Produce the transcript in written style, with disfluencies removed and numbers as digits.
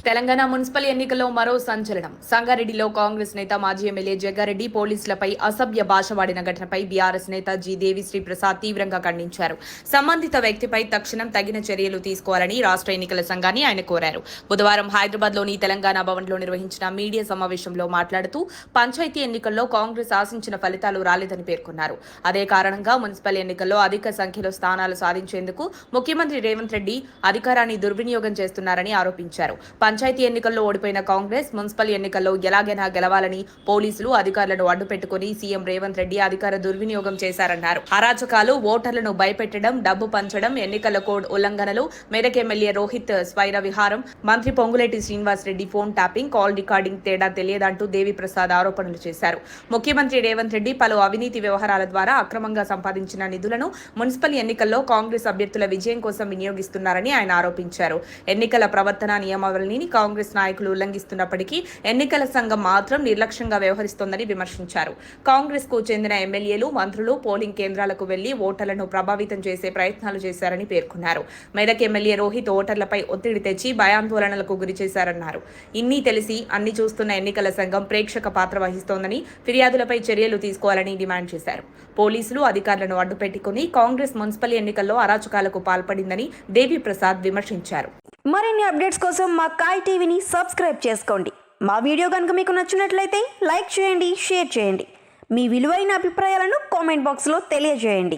Telangana municipal ఎన్నికల్లో మరో సంచలనం. సంగారెడ్డిలో కాంగ్రెస్ నేత మాజీ ఎమ్మెల్యే జగ్గారెడ్డి పోలీసులపై అసభ్య భాష వాడిన ఘటనపై బీఆర్ఎస్ నేత జి దేవిశ్రీ ప్రసాద్ తీవ్రంగా ఖండించారు. సంబంధిత వ్యక్తిపై తక్షణం తగిన చర్యలు తీసుకోవాలని రాష్ట్ర ఎన్నికల సంఘాన్ని ఆయన కోరారు. బుధవారం హైదరాబాద్లోని తెలంగాణ భవన్లో నిర్వహించిన మీడియా సమావేశంలో మాట్లాడుతూ పంచాయతీ ఎన్నికల్లో కాంగ్రెస్ ఆశించిన ఫలితాలు రాలేదని పేర్కొన్నారు. అదే కారణంగా మున్సిపల్ ఎన్నికల్లో అధిక సంఖ్యలో స్థానాలు సాధించేందుకు ముఖ్యమంత్రి రేవంత్ రెడ్డి అధికారాన్ని దుర్వినియోగం చేస్తున్నారని ఆరోపించారు. పంచాయతీ ఎన్నికల్లో ఓడిపోయిన కాంగ్రెస్ మున్సిపల్ ఎన్నికల్లో ఎలాగైనా గెలవాలని పోలీసులు అధికారులను అడ్డుపెట్టుకుని సీఎం రేవంత్ రెడ్డి అధికార దుర్వినియోగం చేశారన్నారు. అరాచకాలు, ఓటర్లను భయపెట్టడం, డబ్బు పంచడం, ఎన్నికల కోడ్ ఉల్లంఘనలు, మెదక్ ఎమ్మెల్యే రోహిత్ స్వైర విహారం, మంత్రి Ponguleti Srinivas Reddy phone tapping, call recording తేడా తెలియదంటూ దేవిప్రసాద్ ఆరోపణలు చేశారు. ముఖ్యమంత్రి రేవంత్ రెడ్డి పలు అవినీతి వ్యవహారాల ద్వారా అక్రమంగా సంపాదించిన నిధులను మున్సిపల్ ఎన్నికల్లో కాంగ్రెస్ అభ్యర్థుల విజయం కోసం వినియోగిస్తున్నారని ఆయన ఆరోపించారు. ఎన్నికల ప్రవర్తన నియమావళిని కాంగ్రెస్ నాయకులు ఉల్లంఘిస్తున్నప్పటికీ ఎన్నికల సంఘం మాత్రం నిర్లక్ష్యంగా వ్యవహరిస్తోందని విమర్శించారు. కాంగ్రెస్ కు చెందిన ఎమ్మెల్యేలు, మంత్రులు పోలింగ్ కేంద్రాలకు వెళ్లి ఓటర్లను ప్రభావితం చేసే ప్రయత్నాలు చేశారని పేర్కొన్నారు. మెదక్ ఎమ్మెల్యే రోహిత్ ఓటర్లపై ఒత్తిడి తెచ్చి భయాందోళనలకు గురి చేశారన్నారు. ఇన్ని తెలిసి అన్ని చూస్తున్న ఎన్నికల సంఘం ప్రేక్షక పాత్ర వహిస్తోందని, ఫిర్యాదులపై చర్యలు తీసుకోవాలని డిమాండ్ చేశారు. పోలీసులు అధికారులను అడ్డుపెట్టుకుని కాంగ్రెస్ మున్సిపల్ ఎన్నికల్లో అరాచకాలకు పాల్పడిందని దేవిప్రసాద్ విమర్శించారు. మరిన్ని అప్డేట్స్ కోసం మా కాయ్ టీవీని సబ్స్క్రైబ్ చేసుకోండి. మా వీడియో కనుక మీకు నచ్చినట్లయితే లైక్ చేయండి, షేర్ చేయండి. మీ విలువైన అభిప్రాయాలను కామెంట్ బాక్స్లో తెలియజేయండి.